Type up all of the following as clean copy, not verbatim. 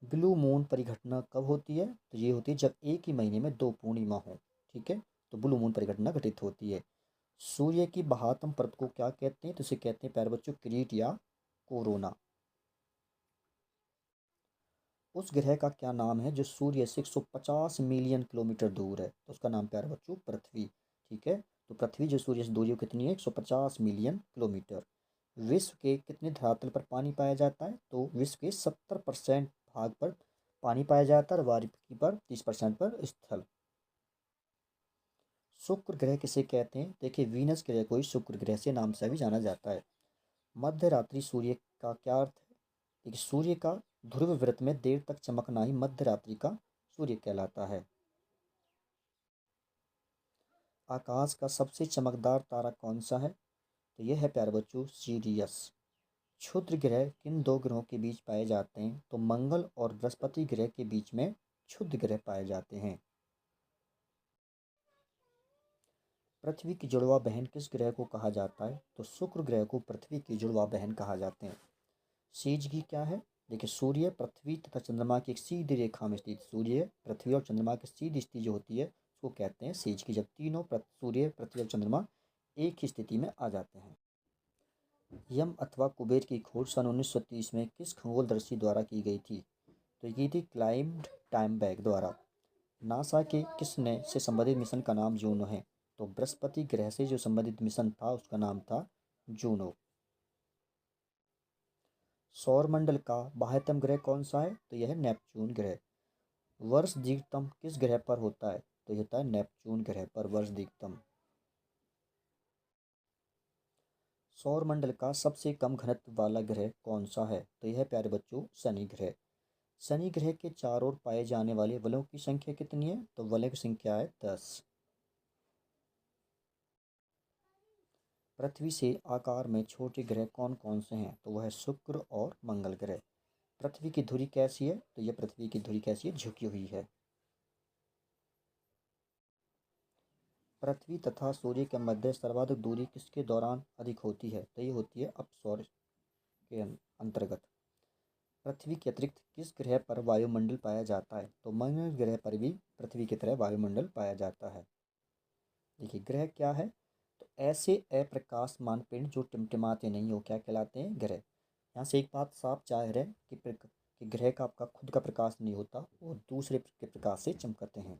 Blue moon परिघटना कब होती है? तो ये होती है जब एक ही महीने में दो पूर्णिमा हो। ठीक है, तो ब्लू मून परिघटना घटित होती है। सूर्य की बाह्यतम परत को क्या कहते हैं? तो इसे कहते हैं प्यारे बच्चों किरीट या कोरोना। उस ग्रह का क्या नाम है जो सूर्य से 150 मिलियन किलोमीटर दूर है? तो उसका नाम प्यारे बच्चों पृथ्वी। ठीक है, तो पृथ्वी जो सूर्य से दूरी है कितनी है? 150 मिलियन किलोमीटर। विश्व के कितने धरातल पर पानी पाया जाता है? तो विश्व के 70% भाग पर पानी पाया जाता है और बाकी पर 30% पर स्थल। शुक्र ग्रह किसे कहते हैं? देखिए वीनस ग्रह को ही शुक्र ग्रह से नाम से भी जाना जाता है। मध्य रात्रि सूर्य का क्या अर्थ है? देखिए सूर्य का ध्रुव वृत्त में देर तक चमकना ही मध्य रात्रि का सूर्य कहलाता है। आकाश का सबसे चमकदार तारा कौन सा है? तो यह है प्यारे बच्चों सीरियस। क्षुद्र ग्रह किन दो ग्रहों के बीच पाए जाते हैं? तो मंगल और बृहस्पति ग्रह के बीच में क्षुद्र ग्रह पाए जाते हैं। पृथ्वी की जुड़वा बहन किस ग्रह को कहा जाता है? तो शुक्र ग्रह को पृथ्वी की जुड़वा बहन कहा जाते हैं। सेजगी क्या है? देखिए सूर्य पृथ्वी तथा चंद्रमा की एक सीधी रेखा में स्थित, सूर्य पृथ्वी और चंद्रमा की सीधी स्थिति जो होती है उसको कहते हैं सेजगी, जब तीनों सूर्य पृथ्वी और चंद्रमा एक ही स्थिति में आ जाते हैं। यम अथवा कुबेर की खोज सन 1930 में किस खगोलदर्शी द्वारा की गई थी? तो ये थी क्लाइम्ड टाइमबैग द्वारा। नासा के किस ने से संबंधित मिशन का नाम जूनो है? तो बृहस्पति ग्रह से जो संबंधित मिशन था उसका नाम था जूनो। सौरमंडल का बाह्यतम ग्रह कौन सा है? तो यह है नेपच्यून ग्रह। वर्ष दीर्घतम किस ग्रह पर होता है? तो यह होता है नेपच्यून ग्रह पर वर्ष दीर्घतम। सौरमंडल का सबसे कम घनत्व वाला ग्रह कौन सा है? तो यह है प्यारे बच्चों शनि ग्रह। शनि ग्रह के चारों ओर पाए जाने वाले वलयों की संख्या कितनी है? तो वलय की संख्या है 10। पृथ्वी से आकार में छोटे ग्रह कौन कौन से हैं? तो वह है शुक्र और मंगल ग्रह। पृथ्वी की धुरी कैसी है? तो यह पृथ्वी की धुरी कैसी है? झुकी हुई है। पृथ्वी तथा सूर्य के मध्य सर्वाधिक दूरी किसके दौरान अधिक होती है? तो ये होती है अपसौर के अंतर्गत। पृथ्वी के अतिरिक्त किस ग्रह पर वायुमंडल पाया जाता है? तो मंगल ग्रह पर भी पृथ्वी की तरह वायुमंडल पाया जाता है। देखिए ग्रह क्या है? तो ऐसे अप्रकाशमान पिंड जो टिमटिमाते नहीं हो क्या कहलाते हैं? ग्रह। यहाँ से एक बात साफ जाहिर है कि ग्रह का आपका खुद का प्रकाश नहीं होता, वो दूसरे के प्रकाश से चमकते हैं।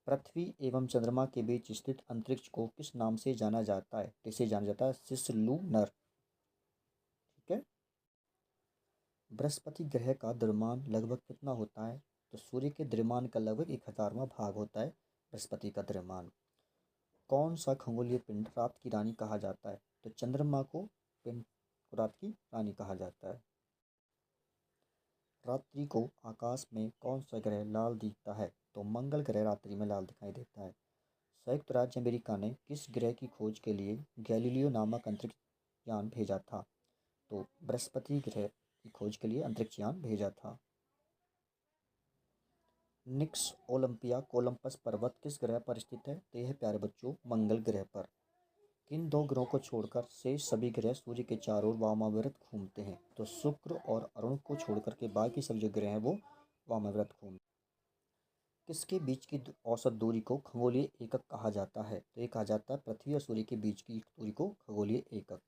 पृथ्वी एवं चंद्रमा के बीच स्थित अंतरिक्ष को किस नाम से जाना जाता है? इसे जाना जाता है सिसलुनर। ठीक है। बृहस्पति ग्रह का द्रव्यमान लगभग कितना होता है? तो सूर्य के द्रव्यमान का लगभग 1,000वां भाग होता है बृहस्पति का द्रव्यमान। कौन सा खगोलीय पिंड रात की रानी कहा जाता है? तो चंद्रमा को पिंड को रात की रानी कहा जाता है। रात्रि को आकाश में कौन सा ग्रह लाल दिखता है? तो मंगल ग्रह रात्रि में लाल दिखाई देता है। संयुक्त राज्य अमेरिका ने किस ग्रह की खोज के लिए गैलीलियो नामक अंतरिक्ष यान भेजा था? तो बृहस्पति ग्रह की खोज के लिए अंतरिक्ष यान भेजा था। निक्स ओलंपिया कोलंबस पर्वत किस ग्रह पर स्थित है? तो यह प्यारे बच्चों मंगल ग्रह पर। किन दो ग्रहों को छोड़कर शेष सभी ग्रह सूर्य के चारों ओर वामाव्रत घूमते हैं? तो शुक्र और अरुण को छोड़कर के बाकी सब जो ग्रह हैं वो वामाव्रत घूमते हैं। किसके बीच की औसत दूरी को खगोलीय एकक कहा जाता है? तो ये कहा जाता है पृथ्वी और सूर्य के बीच की दूरी को खगोलीय एकक।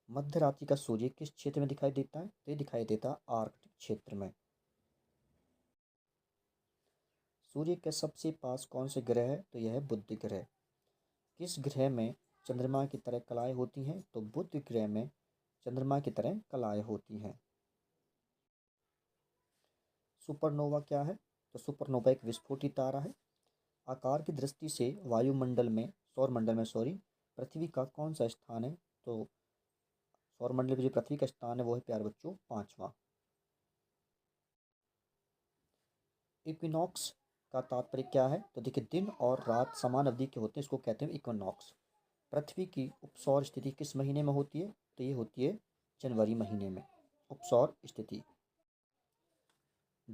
मध्य रात्रि का सूर्य किस क्षेत्र में दिखाई देता है? तो ये दिखाई देता है आर्कटिक क्षेत्र में। सूर्य के सबसे पास कौन से ग्रह है? तो यह है बुध ग्रह। किस ग्रह में चंद्रमा की तरह कलाएं होती हैं? तो बुध ग्रह में चंद्रमा की तरह कलाएं होती हैं। सुपरनोवा क्या है? तो सुपरनोवा एक विस्फोटित तारा है। आकार की दृष्टि से वायुमंडल में सौरमंडल में सॉरी पृथ्वी का कौन सा स्थान है? तो सौरमंडल में जो पृथ्वी का स्थान है वो है प्यारे बच्चों पांचवा। इक्विनॉक्स का तात्पर्य क्या है? तो देखिए दिन और रात समान अवधि के होते हैं, इसको कहते हैं इक्विनॉक्स। पृथ्वी की उपसौर स्थिति किस महीने में होती है? तो ये होती है जनवरी महीने में उपसौर स्थिति।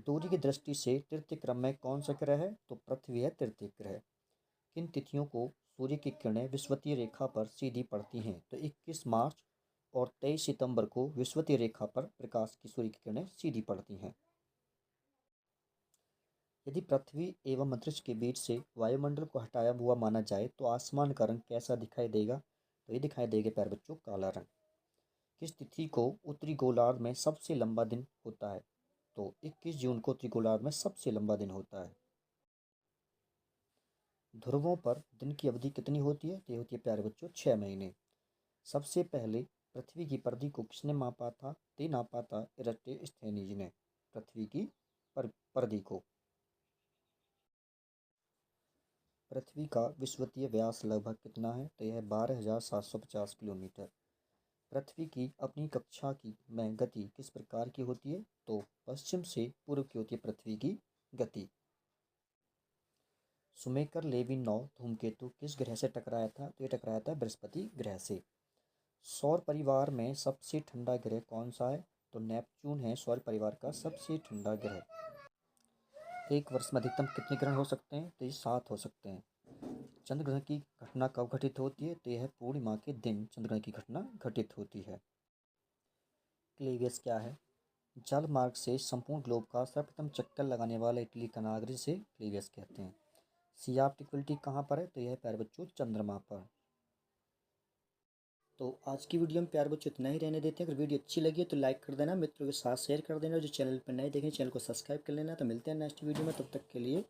दूरी की दृष्टि से तृतीय क्रम में कौन सा ग्रह है? तो पृथ्वी है तृतीय ग्रह। किन तिथियों को सूर्य की किरणें विषुवतीय रेखा पर सीधी पड़ती हैं? तो 21 मार्च और 23 सितंबर को विषुवतीय रेखा पर प्रकाश की सूर्य की किरणें सीधी पड़ती हैं। यदि पृथ्वी एवं अंतरिक्ष के बीच से वायुमंडल को हटाया हुआ माना जाए तो आसमान का रंग कैसा दिखाई देगा? तो ये दिखाई देगा प्यारे बच्चों काला रंग। किस तिथि को उत्तरी गोलार्ध में सबसे लंबा दिन होता है? तो 21 जून को उत्तरी गोलार्ध में सबसे लंबा दिन होता है। ध्रुवों पर दिन की अवधि कितनी होती है? तो ये होती है प्यारे बच्चों 6 महीने। सबसे पहले पृथ्वी की परिधि को किसने मापा था? ते नापा था इरास्टोस्थेनीज ने पृथ्वी की परिधि को। पृथ्वी का विषुवतीय व्यास लगभग कितना है? तो यह 12,750 किलोमीटर। पृथ्वी की अपनी कक्षा की में गति किस प्रकार की होती है? तो पश्चिम से पूर्व की होती है पृथ्वी की गति। सुमेकर लेविनोव धूमकेतु किस ग्रह से टकराया था? तो ये टकराया था बृहस्पति ग्रह से। सौर परिवार में सबसे ठंडा ग्रह कौन सा है? तो नेपच्यून है सौर परिवार का सबसे ठंडा ग्रह। एक वर्ष में अधिकतम कितने ग्रहण हो सकते हैं? तो ये 7 हो सकते हैं। चंद्र ग्रहण की घटना कब घटित होती है? तो यह पूर्णिमा के दिन चंद्र ग्रहण की घटना घटित होती है। क्लीवियस क्या है? जल मार्ग से संपूर्ण ग्लोब का सर्वप्रथम चक्कर लगाने वाला इटली का नागरिक जिसे क्लीवियस कहते हैं। सी ऑफ इक्वलिटी कहाँ पर है? तो यह प्यारे बच्चों चंद्रमा पर। तो आज की वीडियो में प्यारे बच्चों इतना ही रहने देते हैं। अगर वीडियो अच्छी लगी है तो लाइक कर देना, मित्रों के साथ शेयर कर देना, जो चैनल पर नए देखें चैनल को सब्सक्राइब कर लेना। तो मिलते हैं नेक्स्ट वीडियो में, तब तक के लिए